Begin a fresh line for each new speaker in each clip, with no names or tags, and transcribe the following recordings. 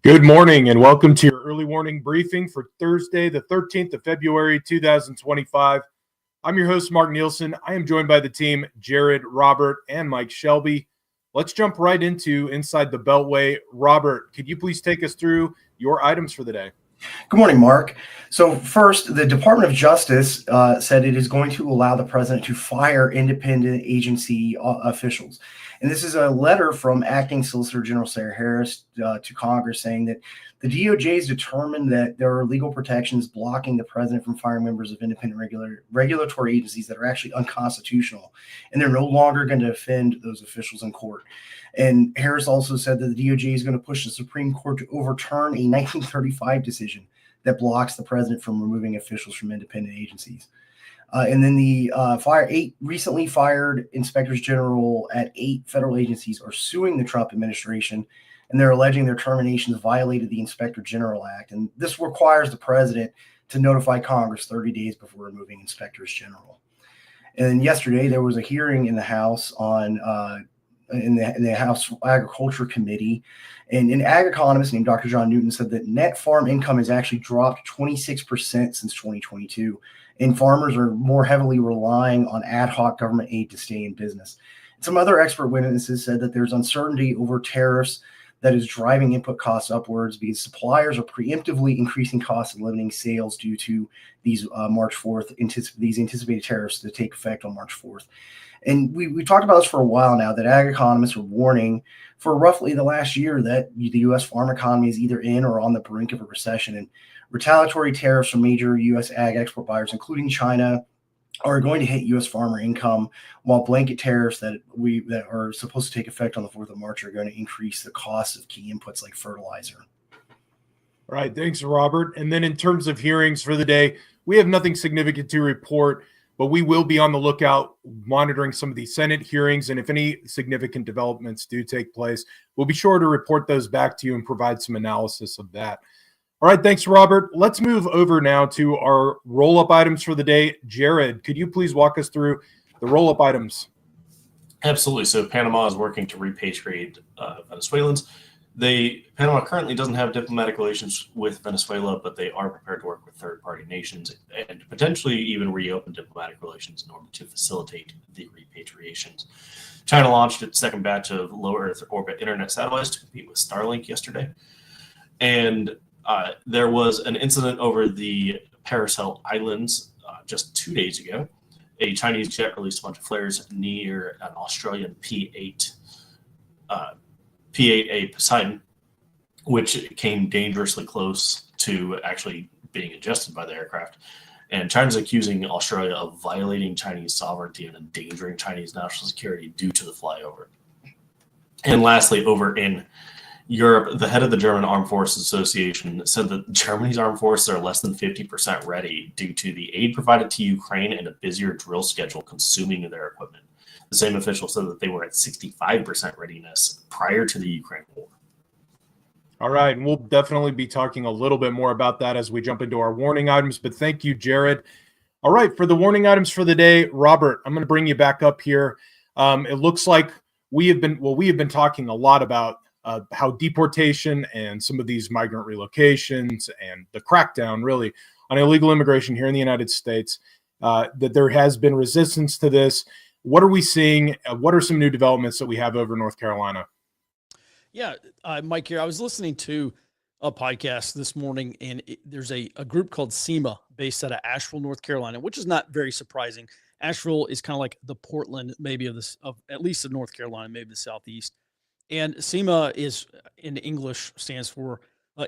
Good morning and welcome to your early warning briefing for Thursday, the 13th of February, 2025. I'm your host, Mark Nielsen. I am joined by the team, Jared, Robert, and Mike Shelby. Let's jump right into Inside the Beltway. Robert, could you please take us through your items for the day?
Good morning, Mark. So first, the Department of Justice said it is going to allow the president to fire independent agency officials. And this is a letter from Acting Solicitor General Sarah Harris to Congress saying that the DOJ has determined that there are legal protections blocking the president from firing members of independent regulatory agencies that are actually unconstitutional, and they're no longer going to defend those officials in court. And Harris also said that the DOJ is going to push the Supreme Court to overturn a 1935 decision that blocks the president from removing officials from independent agencies. And then the 8 recently fired inspectors general at 8 federal agencies are suing the Trump administration, and they're alleging their terminations violated the Inspector General Act. And this requires the president to notify Congress 30 days before removing inspectors general. And yesterday there was a hearing in the House on in the House Agriculture Committee, and an ag economist named Dr. John Newton said that net farm income has actually dropped 26% since 2022, and farmers are more heavily relying on ad hoc government aid to stay in business. Some other expert witnesses said that there's uncertainty over tariffs that is driving input costs upwards because suppliers are preemptively increasing costs and limiting sales due to these March 4th, these anticipated tariffs to take effect on March 4th. And we talked about this for a while now, that ag economists are warning for roughly the last year that the U.S. farm economy is either in or on the brink of a recession. And retaliatory tariffs from major U.S. ag export buyers, including China, are going to hit U.S. farmer income, while blanket tariffs that are supposed to take effect on the 4th of March are going to increase the cost of key inputs like fertilizer.
All right, thanks, Robert. And then in terms of hearings for the day, we have nothing significant to report, but we will be on the lookout monitoring some of these Senate hearings. And if any significant developments do take place, we'll be sure to report those back to you and provide some analysis of that. All right, thanks, Robert. Let's move over now to our roll-up items for the day. Jared, could you please walk us through the roll-up items?
Absolutely. So Panama is working to repatriate Venezuelans. Panama currently doesn't have diplomatic relations with Venezuela, but they are prepared to work with third-party nations and potentially even reopen diplomatic relations in order to facilitate the repatriations. China launched its second batch of low Earth orbit internet satellites to compete with Starlink yesterday. And there was an incident over the Paracel Islands just 2 days ago. A Chinese jet released a bunch of flares near an Australian P-8A Poseidon, which came dangerously close to actually being ingested by the aircraft. And China's accusing Australia of violating Chinese sovereignty and endangering Chinese national security due to the flyover. And lastly, over in Europe, the head of the German Armed Forces Association said that Germany's armed forces are less than 50% ready due to the aid provided to Ukraine and a busier drill schedule consuming their equipment. The same official said that they were at 65% readiness prior to the Ukraine war.
All right, and we'll definitely be talking a little bit more about that as we jump into our warning items, but thank you, Jared. All right, for the warning items for the day, Robert, I'm going to bring you back up here. It looks like we have been talking a lot about how deportation and some of these migrant relocations and the crackdown really on illegal immigration here in the United States, that there has been resistance to this. What are we seeing? What are some new developments that we have over North Carolina?
Yeah, Mike here. I was listening to a podcast this morning, and there's a group called SEMA based out of Asheville, North Carolina, which is not very surprising. Asheville is kind of like the Portland, maybe of at least of North Carolina, maybe the Southeast. And SEMA is in English stands for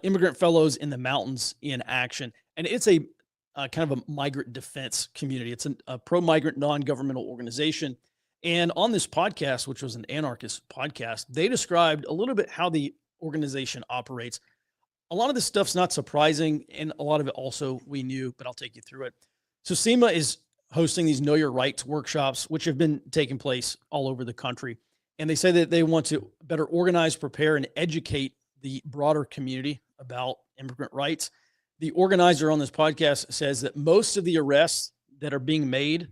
Immigrant Fellows in the Mountains in Action. And it's a kind of a migrant defense community. It's a pro-migrant non-governmental organization. And on this podcast, which was an anarchist podcast, they described a little bit how the organization operates. A lot of this stuff's not surprising, and a lot of it also we knew, but I'll take you through it. So SEMA is hosting these Know Your Rights workshops, which have been taking place all over the country. And they say that they want to better organize, prepare, and educate the broader community about immigrant rights. The organizer on this podcast says that most of the arrests that are being made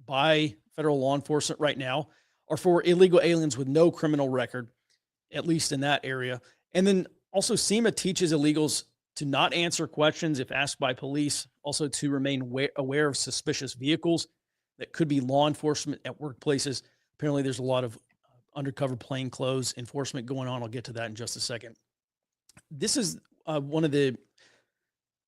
by federal law enforcement right now are for illegal aliens with no criminal record, at least in that area. And then Also, SEMA teaches illegals to not answer questions if asked by police, also to remain aware of suspicious vehicles that could be law enforcement at workplaces. Apparently, there's a lot of undercover plainclothes enforcement going on. I'll get to that in just a second. This is one of the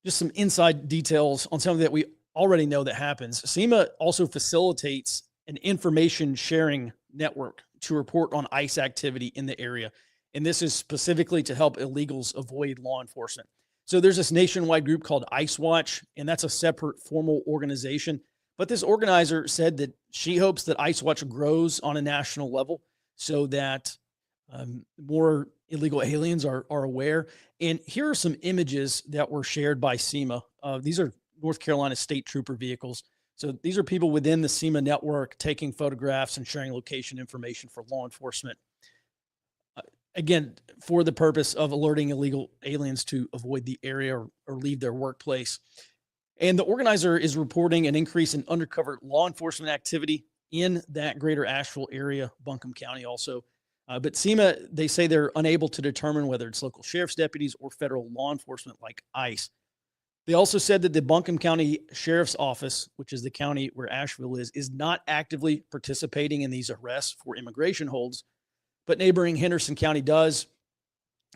just some inside details on something that we already know that happens. SEMA also facilitates an information sharing network to report on ICE activity in the area. And this is specifically to help illegals avoid law enforcement. So there's this nationwide group called ICE Watch, and that's a separate formal organization. But this organizer said that she hopes that ICE Watch grows on a national level so that more illegal aliens are aware. And here are some images that were shared by SEMA. These are North Carolina state trooper vehicles. So these are people within the SEMA network taking photographs and sharing location information for law enforcement. Again, for the purpose of alerting illegal aliens to avoid the area or leave their workplace. And the organizer is reporting an increase in undercover law enforcement activity in that greater Asheville area, Buncombe County also. But SEMA, they say they're unable to determine whether it's local sheriff's deputies or federal law enforcement like ICE. They also said that the Buncombe County Sheriff's Office, which is the county where Asheville is not actively participating in these arrests for immigration holds, but neighboring Henderson County does.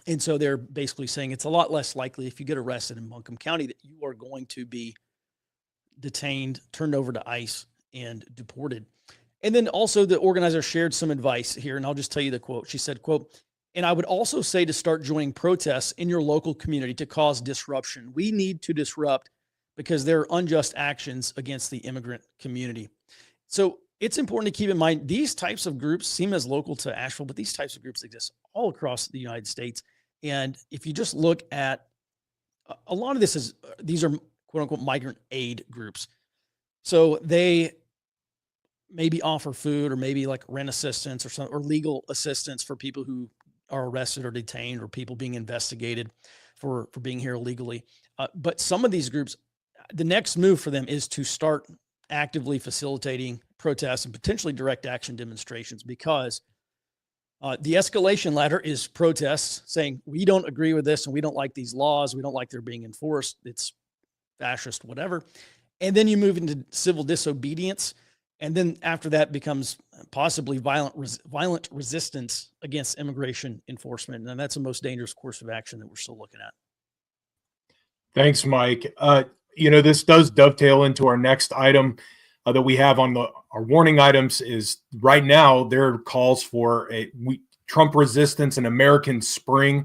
And so they're basically saying it's a lot less likely if you get arrested in Buncombe County that you are going to be detained, turned over to ICE, and deported. And then also the organizer shared some advice here, and I'll just tell you the quote. She said, quote, "And I would also say to start joining protests in your local community to cause disruption. We need to disrupt because there are unjust actions against the immigrant community." So it's important to keep in mind these types of groups seem as local to Asheville, but these types of groups exist all across the United States. And if you just look at a lot of these are quote unquote migrant aid groups. So they maybe offer food or maybe like rent assistance or some or legal assistance for people who are arrested or detained or people being investigated for being here illegally. But some of these groups, the next move for them is to start actively facilitating protests and potentially direct action demonstrations because the escalation ladder is protests saying, we don't agree with this and we don't like these laws. We don't like they're being enforced. It's fascist, whatever. And then you move into civil disobedience. And then after that becomes possibly violent resistance against immigration enforcement. And that's the most dangerous course of action that we're still looking at.
Thanks, Mike. This does dovetail into our next item that we have on our warning items is right now there are calls for Trump resistance and American spring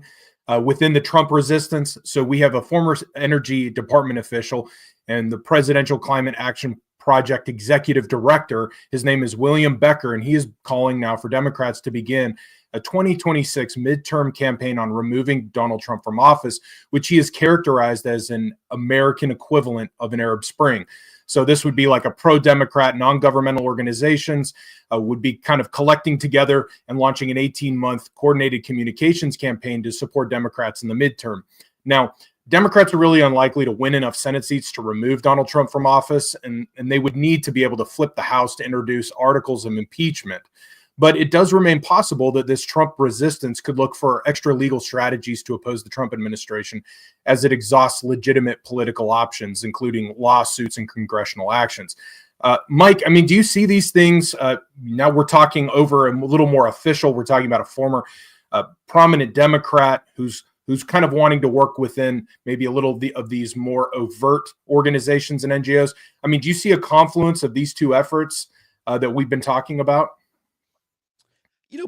within the Trump resistance. So we have a former Energy Department official and the Presidential Climate Action Project executive director. His name is William Becker, and he is calling now for Democrats to begin a 2026 midterm campaign on removing Donald Trump from office, which he has characterized as an American equivalent of an Arab Spring. So this would be like a pro-Democrat, non-governmental organizations would be kind of collecting together and launching an 18-month coordinated communications campaign to support Democrats in the midterm. Now, Democrats are really unlikely to win enough Senate seats to remove Donald Trump from office, and they would need to be able to flip the House to introduce articles of impeachment. But it does remain possible that this Trump resistance could look for extra legal strategies to oppose the Trump administration as it exhausts legitimate political options, including lawsuits and congressional actions. Mike, I mean, do you see these things? Now we're talking over a little more official. We're talking about a former prominent Democrat who's kind of wanting to work within maybe a little of these more overt organizations and NGOs. I mean, do you see a confluence of these two efforts that we've been talking about?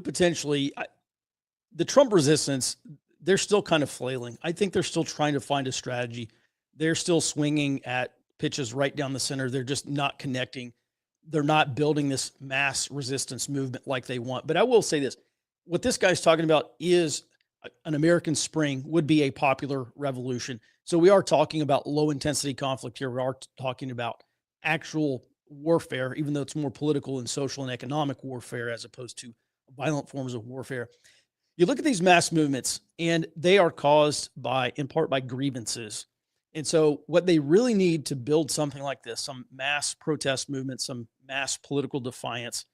Potentially, the Trump resistance, they're still kind of flailing. I think they're still trying to find a strategy. They're still swinging at pitches right down the center. They're just not connecting. They're not building this mass resistance movement like they want. But I will say this, what this guy's talking about is an American spring would be a popular revolution. So we are talking about low intensity conflict here. We are talking about actual warfare, even though it's more political and social and economic warfare as opposed to violent forms of warfare. You look at these mass movements and they are caused in part by grievances. And so what they really need to build something like this, some mass protest movement, some mass political defiance,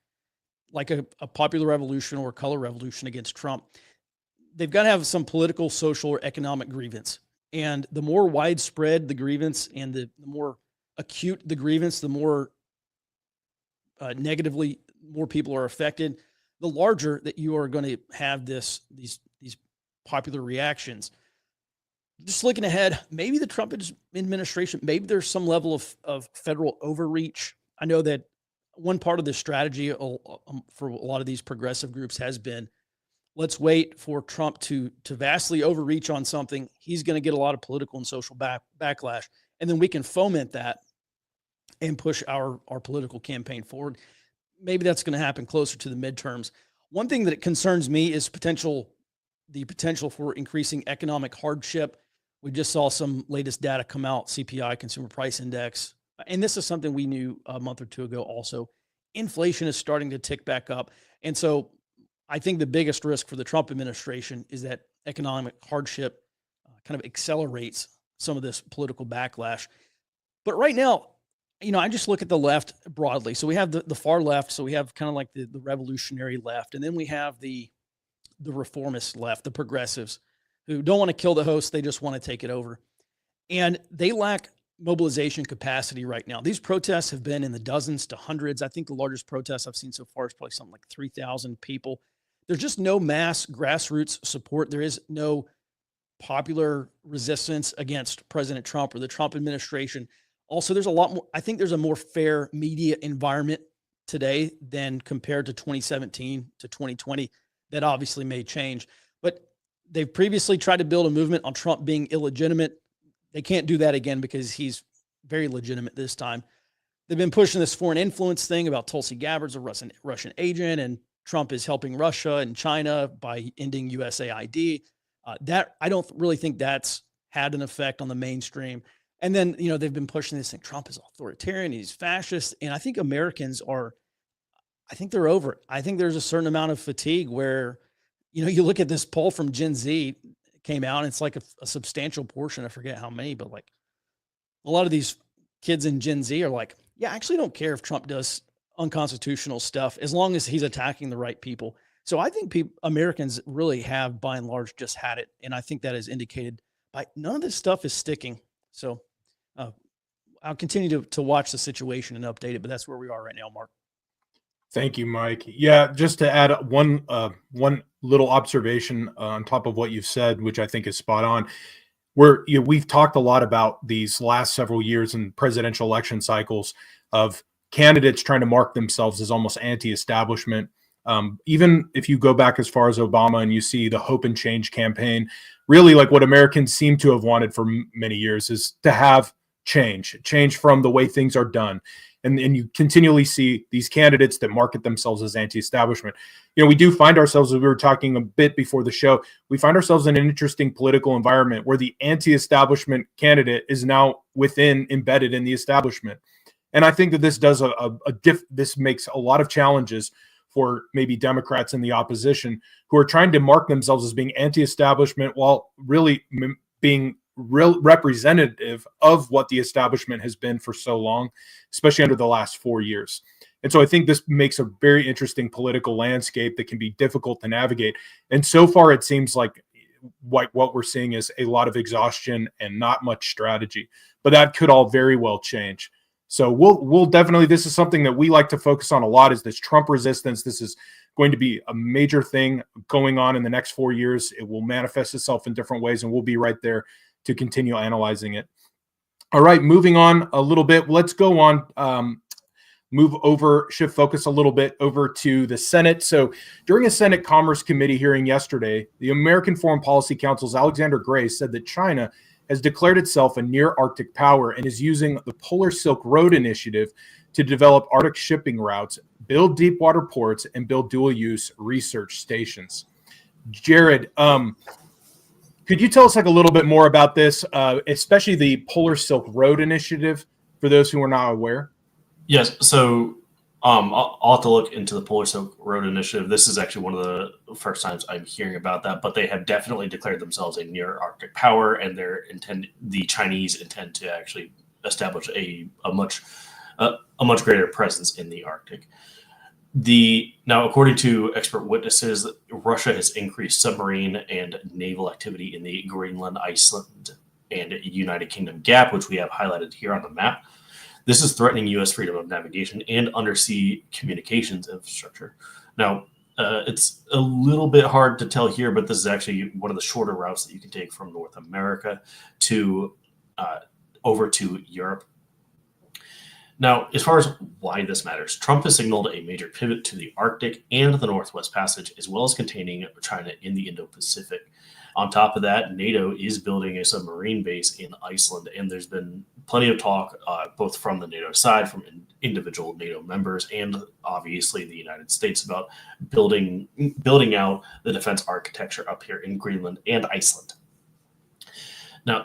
like a popular revolution or a color revolution against Trump, they've got to have some political, social, or economic grievance. And the more widespread the grievance and the more acute the grievance, the more negatively more people are affected, the larger that you are going to have these popular reactions. Just looking ahead, maybe the Trump administration, maybe there's some level of federal overreach. I know that one part of the strategy for a lot of these progressive groups has been, let's wait for Trump to vastly overreach on something. He's going to get a lot of political and social backlash, and then we can foment that and push our political campaign forward. Maybe that's going to happen closer to the midterms. One thing that concerns me is the potential for increasing economic hardship. We just saw some latest data come out, CPI, Consumer Price Index, and this is something we knew a month or two ago also. Inflation is starting to tick back up. And so I think the biggest risk for the Trump administration is that economic hardship kind of accelerates some of this political backlash. But right now, I just look at the left broadly. So we have the far left. So we have kind of like the revolutionary left. And then we have the reformist left, the progressives, who don't want to kill the host. They just want to take it over. And they lack mobilization capacity right now. These protests have been in the dozens to hundreds. I think the largest protest I've seen so far is probably something like 3,000 people. There's just no mass grassroots support. There is no popular resistance against President Trump or the Trump administration. Also, there's a lot more. I think there's a more fair media environment today than compared to 2017 to 2020. That obviously may change, but they've previously tried to build a movement on Trump being illegitimate. They can't do that again because he's very legitimate this time. They've been pushing this foreign influence thing about Tulsi Gabbard's a Russian agent, and Trump is helping Russia and China by ending USAID. That I don't really think that's had an effect on the mainstream. And then, they've been pushing this thing. Trump is authoritarian. He's fascist. And I think Americans I think they're over it. I think there's a certain amount of fatigue where, you look at this poll from Gen Z came out, and it's like a substantial portion. I forget how many, but like a lot of these kids in Gen Z are like, yeah, I actually don't care if Trump does unconstitutional stuff as long as he's attacking the right people. So I think Americans really have, by and large, just had it. And I think that is indicated by none of this stuff is sticking. So I'll continue to watch the situation and update it, but that's where we are right now, Mark.
Thank you, Mike. Yeah, just to add one little observation on top of what you've said, which I think is spot on. We've talked a lot about these last several years in presidential election cycles of candidates trying to mark themselves as almost anti-establishment. Even if you go back as far as Obama and you see the Hope and Change campaign, really like what Americans seem to have wanted for many years is to have change from the way things are done. And you continually see these candidates that market themselves as anti-establishment. We do find ourselves, as we were talking a bit before the show, we find ourselves in an interesting political environment where the anti-establishment candidate is now embedded in the establishment. And I think that this does this makes a lot of challenges for maybe Democrats in the opposition who are trying to mark themselves as being anti-establishment while really being real representative of what the establishment has been for so long, especially under the last 4 years. And so I think this makes a very interesting political landscape that can be difficult to navigate. And so far, it seems like what we're seeing is a lot of exhaustion and not much strategy, but that could all very well change. So we'll definitely, this is something that we like to focus on a lot, is this Trump resistance. This is going to be a major thing going on in the next 4 years. It will manifest itself in different ways, and we'll be right there to continue analyzing it. All right, moving on a little bit. Let's go on, shift focus a little bit over to the Senate. So during a Senate Commerce Committee hearing yesterday, the American Foreign Policy Council's Alexander Gray said that China has declared itself a near Arctic power and is using the Polar Silk Road Initiative to develop Arctic shipping routes, build deep water ports, and build dual-use research stations. Jared, could you tell us a little bit more about this, especially the Polar Silk Road Initiative, for those who are not aware?
Yes. So I'll have to look into the Polar Silk Road Initiative. This is actually one of the first times I'm hearing about that, but they have definitely declared themselves a near Arctic power, and the Chinese intend to actually establish a much greater presence in the Arctic. Now, according to expert witnesses, Russia has increased submarine and naval activity in the Greenland, Iceland, and United Kingdom gap, which we have highlighted here on the map. This is threatening U.S. freedom of navigation and undersea communications infrastructure. Now, it's a little bit hard to tell here, but this is actually one of the shorter routes that you can take from North America to over to Europe. Now, as far as why this matters, Trump has signaled a major pivot to the Arctic and the Northwest Passage, as well as containing China in the Indo-Pacific. On top of that, NATO is building a submarine base in Iceland, and there's been plenty of talk, both from the NATO side, from individual NATO members, and obviously the United States about building out the defense architecture up here in Greenland and Iceland. Now,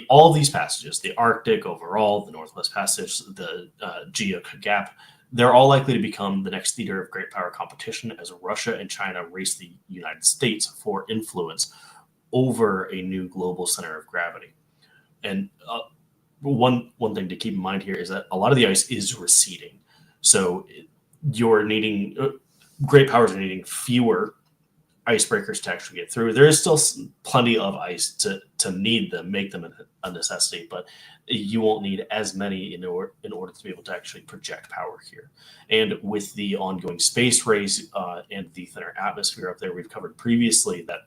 all these passages, the Arctic overall, the Northwest Passage, the Geo Gap, they're all likely to become the next theater of great power competition as Russia and China race the United States for influence over a new global center of gravity. And one thing to keep in mind here is that a lot of the ice is receding. So you're needing, great powers are needing fewer icebreakers to actually get through. There is still plenty of ice to need them, make them a necessity, but you won't need as many in order to be able to actually project power here. And with the ongoing space race and the thinner atmosphere up there, we've covered previously that,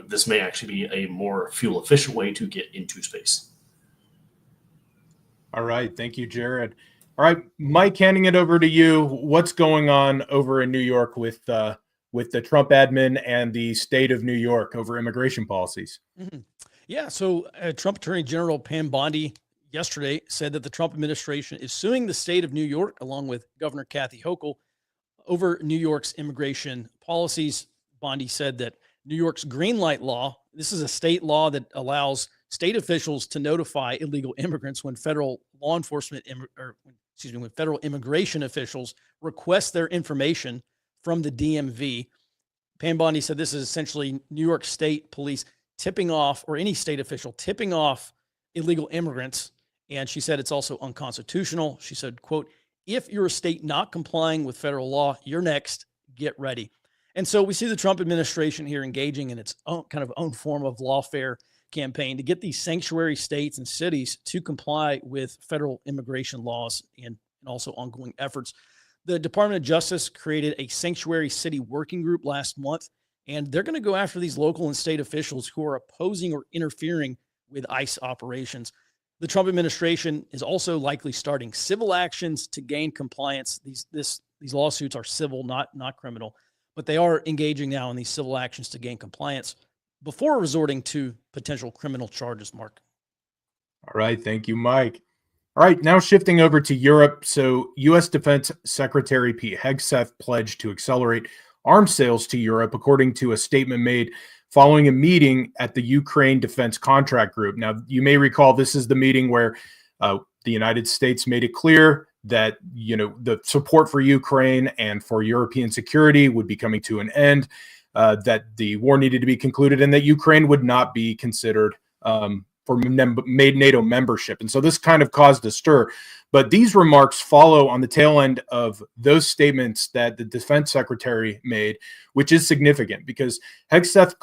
this may actually be a more fuel efficient way to get into space.
All right. Thank you, Jared. All right, Mike, handing it over to you. What's going on over in New York with the Trump admin and the state of New York over immigration policies?
Mm-hmm. Yeah, so Trump Attorney General Pam Bondi yesterday said that the Trump administration is suing the state of New York, along with Governor Kathy Hochul, over New York's immigration policies. Bondi said that New York's green light law, this is a state law that allows state officials to notify illegal immigrants when federal law enforcement when federal immigration officials request their information from the DMV. Pam Bondi said this is essentially New York State police tipping off, or any state official tipping off, illegal immigrants. And she said it's also unconstitutional. She said, quote, "If you're a state not complying with federal law, you're next. Get ready." And so we see the Trump administration here engaging in its own own form of lawfare campaign to get these sanctuary states and cities to comply with federal immigration laws and also ongoing efforts. The Department of Justice created a sanctuary city working group last month, and they're going to go after these local and state officials who are opposing or interfering with ICE operations. The Trump administration is also likely starting civil actions to gain compliance. These lawsuits are civil, not criminal, but they are engaging now in these civil actions to gain compliance before resorting to potential criminal charges, Mark.
All right. Thank you, Mike. All right. Now shifting over to Europe. So U.S. Defense Secretary Pete Hegseth pledged to accelerate arms sales to Europe, according to a statement made following a meeting at the Ukraine Defense Contract Group. Now, you may recall this is the meeting where the United States made it clear that, the support for Ukraine and for European security would be coming to an end. That the war needed to be concluded and that Ukraine would not be considered for NATO membership. And so this kind of caused a stir. But these remarks follow on the tail end of those statements that the defense secretary made, which is significant because Hegseth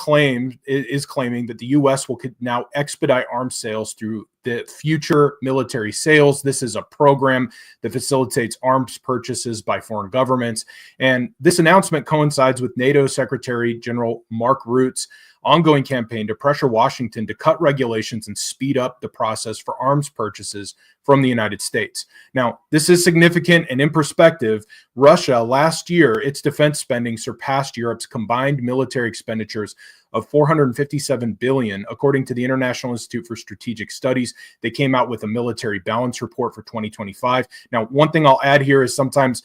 is claiming that the U.S. will now expedite arms sales through the future military sales. This is a program that facilitates arms purchases by foreign governments. And this announcement coincides with NATO Secretary General Mark Rutte's ongoing campaign to pressure Washington to cut regulations and speed up the process for arms purchases from the United States. Now, this is significant, and in perspective, Russia last year, its defense spending surpassed Europe's combined military expenditures of $457 billion, according to the International Institute for Strategic Studies. They came out with a military balance report for 2025. Now, one thing I'll add here is sometimes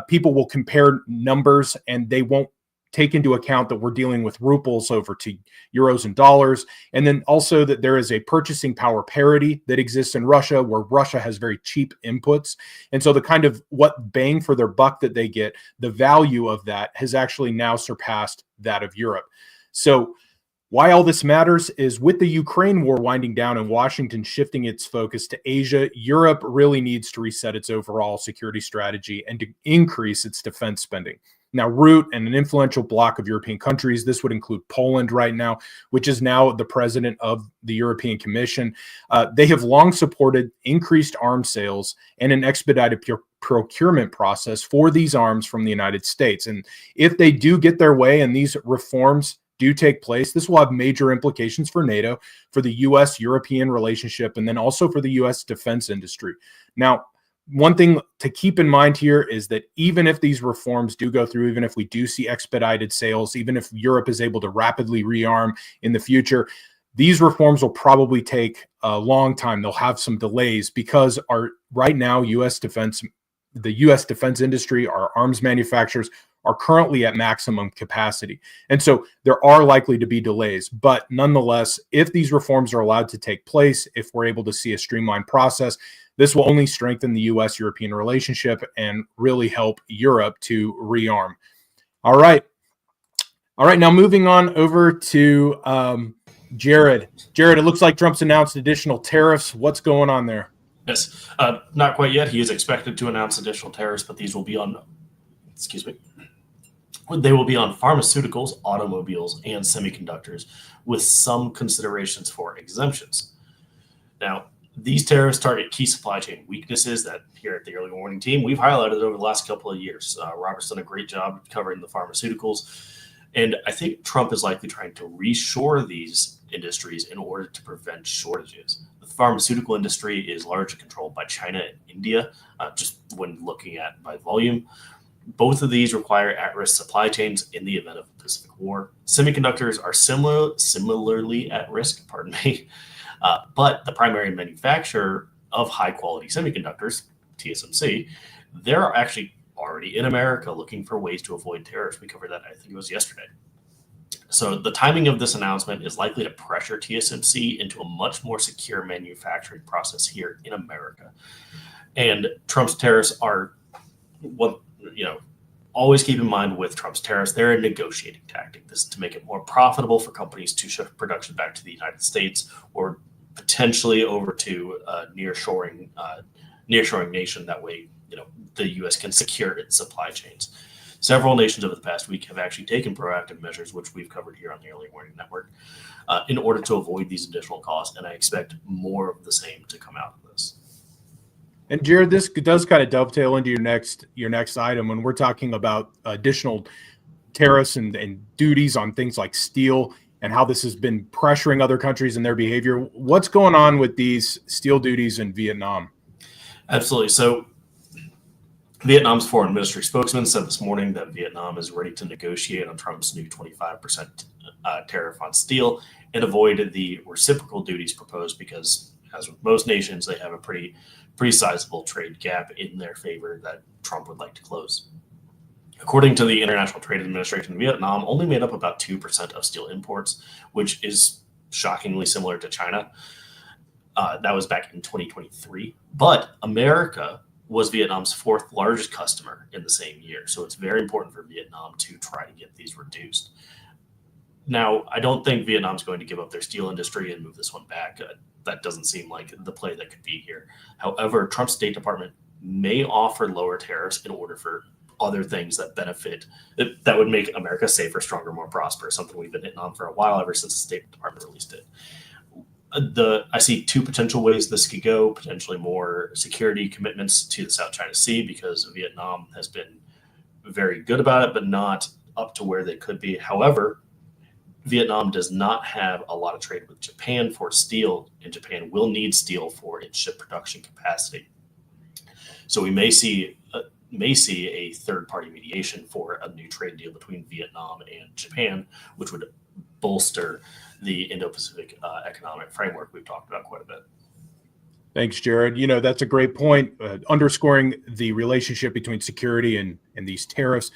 people will compare numbers and they won't take into account that we're dealing with rubles over to euros and dollars. And then also that there is a purchasing power parity that exists in Russia, where Russia has very cheap inputs. And so the kind of what bang for their buck that they get, the value of that has actually now surpassed that of Europe. So Why all this matters is with the Ukraine war winding down and Washington shifting its focus to Asia, Europe really needs to reset its overall security strategy and to increase its defense spending. Now, Root and an influential bloc of European countries, this would include Poland right now, which is now the president of the European Commission. They have long supported increased arms sales and an expedited procurement process for these arms from the United States. And if they do get their way and these reforms do take place, this will have major implications for NATO, for the U.S.-European relationship, and then also for the U.S. defense industry. Now, one thing to keep in mind here is that even if these reforms do go through, even if we do see expedited sales, even if Europe is able to rapidly rearm in the future, these reforms will probably take a long time. They'll have some delays because right now, the U.S. defense industry, our arms manufacturers, are currently at maximum capacity. And so there are likely to be delays. But nonetheless, if these reforms are allowed to take place, if we're able to see a streamlined process, this will only strengthen the U.S.-European relationship and really help Europe to rearm. All right. Now moving on over to Jared. Jared, it looks like Trump's announced additional tariffs. What's going on there?
Yes, not quite yet. He is expected to announce additional tariffs, but these will be on, they will be on pharmaceuticals, automobiles, and semiconductors, with some considerations for exemptions. Now, these tariffs target key supply chain weaknesses that here at the Early Warning Team we've highlighted over the last couple of years. Robert's done a great job covering the pharmaceuticals, and I think Trump is likely trying to reshore these industries in order to prevent shortages. The pharmaceutical industry is largely controlled by China and India, just when looking at by volume. Both of these require at-risk supply chains in the event of a Pacific War. Semiconductors are similarly at risk, but the primary manufacturer of high-quality semiconductors, TSMC, they're actually already in America looking for ways to avoid tariffs. We covered that, I think it was yesterday. So the timing of this announcement is likely to pressure TSMC into a much more secure manufacturing process here in America. And Trump's tariffs are always keep in mind with Trump's tariffs, they're a negotiating tactic. This is to make it more profitable for companies to shift production back to the United States or potentially over to a nearshoring nation. That way, the U.S. can secure its supply chains. Several nations over the past week have actually taken proactive measures, which we've covered here on the Early Warning Network, in order to avoid these additional costs. And I expect more of the same to come out of this.
And Jared, this does kind of dovetail into your next item when we're talking about additional tariffs and duties on things like steel and how this has been pressuring other countries and their behavior. What's going on with these steel duties in Vietnam?
Absolutely. So Vietnam's foreign ministry spokesman said this morning that Vietnam is ready to negotiate on Trump's new 25% tariff on steel and avoid the reciprocal duties proposed because, as with most nations, they have a pretty sizable trade gap in their favor that Trump would like to close. According to the International Trade Administration, Vietnam only made up about 2% of steel imports, which is shockingly similar to China. That was back in 2023. But America was Vietnam's fourth largest customer in the same year. So it's very important for Vietnam to try to get these reduced. Now, I don't think Vietnam's going to give up their steel industry and move this one back. That doesn't seem like the play that could be here. However, Trump's State Department may offer lower tariffs in order for other things that that would make America safer, stronger, more prosperous, something we've been hitting on for a while ever since the State Department released it. I see two potential ways this could go, potentially more security commitments to the South China Sea because Vietnam has been very good about it, but not up to where they could be. However, Vietnam does not have a lot of trade with Japan for steel, and Japan will need steel for its ship production capacity. So we may see a third-party mediation for a new trade deal between Vietnam and Japan, which would bolster the Indo-Pacific economic framework we've talked about quite a bit.
Thanks, Jared. That's a great point, underscoring the relationship between security and these tariffs.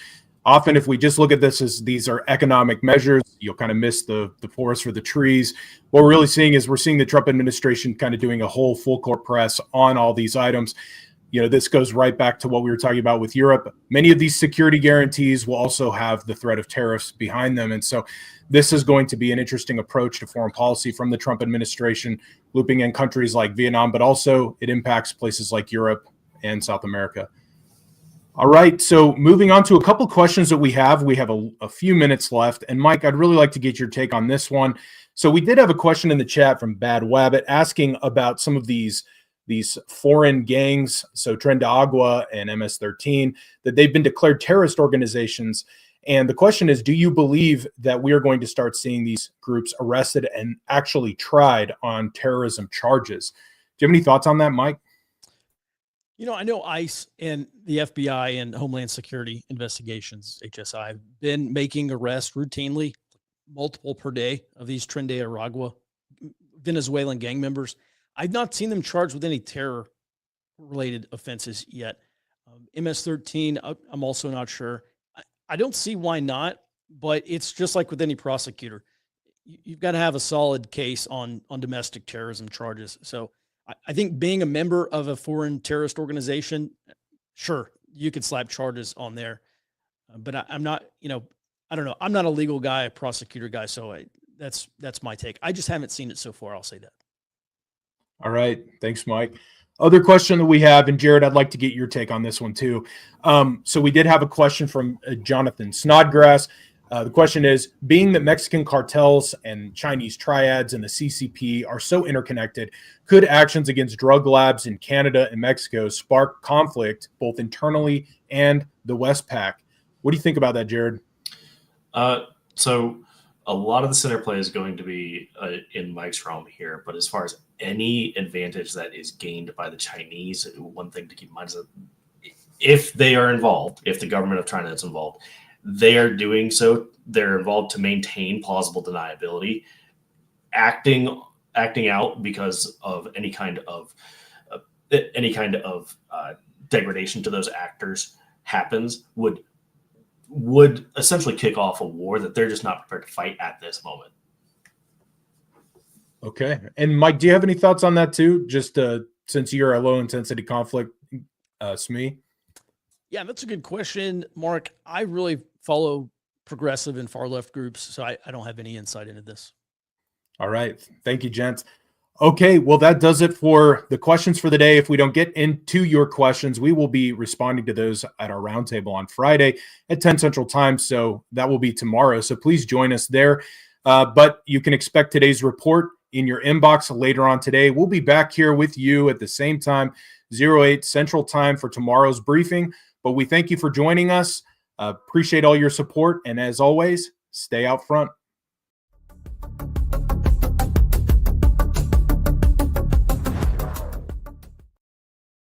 Often, if we just look at this as these are economic measures, you'll kind of miss the forest for the trees. What we're really seeing is we're seeing the Trump administration kind of doing a whole full court press on all these items. this goes right back to what we were talking about with Europe. Many of these security guarantees will also have the threat of tariffs behind them. And so this is going to be an interesting approach to foreign policy from the Trump administration, looping in countries like Vietnam, but also it impacts places like Europe and South America. All right, so moving on to a couple questions that we have. We have a few minutes left. And Mike, I'd really like to get your take on this one. So we did have a question in the chat from Bad Wabbit asking about some of these foreign gangs, so Tren de Agua and MS-13, that they've been declared terrorist organizations. And the question is, do you believe that we are going to start seeing these groups arrested and actually tried on terrorism charges? Do you have any thoughts on that, Mike?
I know ICE and the FBI and Homeland Security Investigations, HSI, have been making arrests routinely, multiple per day, of these Tren de Aragua Venezuelan gang members. I've not seen them charged with any terror-related offenses yet. MS-13, I'm also not sure. I don't see why not, but it's just like with any prosecutor. You've got to have a solid case on domestic terrorism charges. So I think being a member of a foreign terrorist organization, sure, you could slap charges on there. But I'm not, I don't know. I'm not a legal guy, a prosecutor guy, so that's my take. I just haven't seen it so far, I'll say that.
All right. Thanks, Mike. Other question that we have, and Jared, I'd like to get your take on this one too. So we did have a question from Jonathan Snodgrass. The question is, being that Mexican cartels and Chinese triads and the CCP are so interconnected, could actions against drug labs in Canada and Mexico spark conflict both internally and the Westpac? What do you think about that, Jared?
So a lot of this interplay is going to be in Mike's realm here, but as far as any advantage that is gained by the Chinese, one thing to keep in mind is that if they are involved, if the government of China is involved, they are doing so. They're involved to maintain plausible deniability, acting out because of any kind of degradation to those actors happens would essentially kick off a war that they're just not prepared to fight at this moment.
Okay. And Mike, do you have any thoughts on that too? Just since you're a low intensity conflict SME?
Yeah, that's a good question, Mark. I really follow progressive and far left groups, so I don't have any insight into this.
All right. Thank you, gents. Okay, well, that does it for the questions for the day. If we don't get into your questions, we will be responding to those at our roundtable on Friday at 10 Central Time. So that will be tomorrow. So please join us there. But you can expect today's report in your inbox later on today. We'll be back here with you at the same time, 08 Central Time, for tomorrow's briefing. But we thank you for joining us. Appreciate all your support. And as always, stay out front.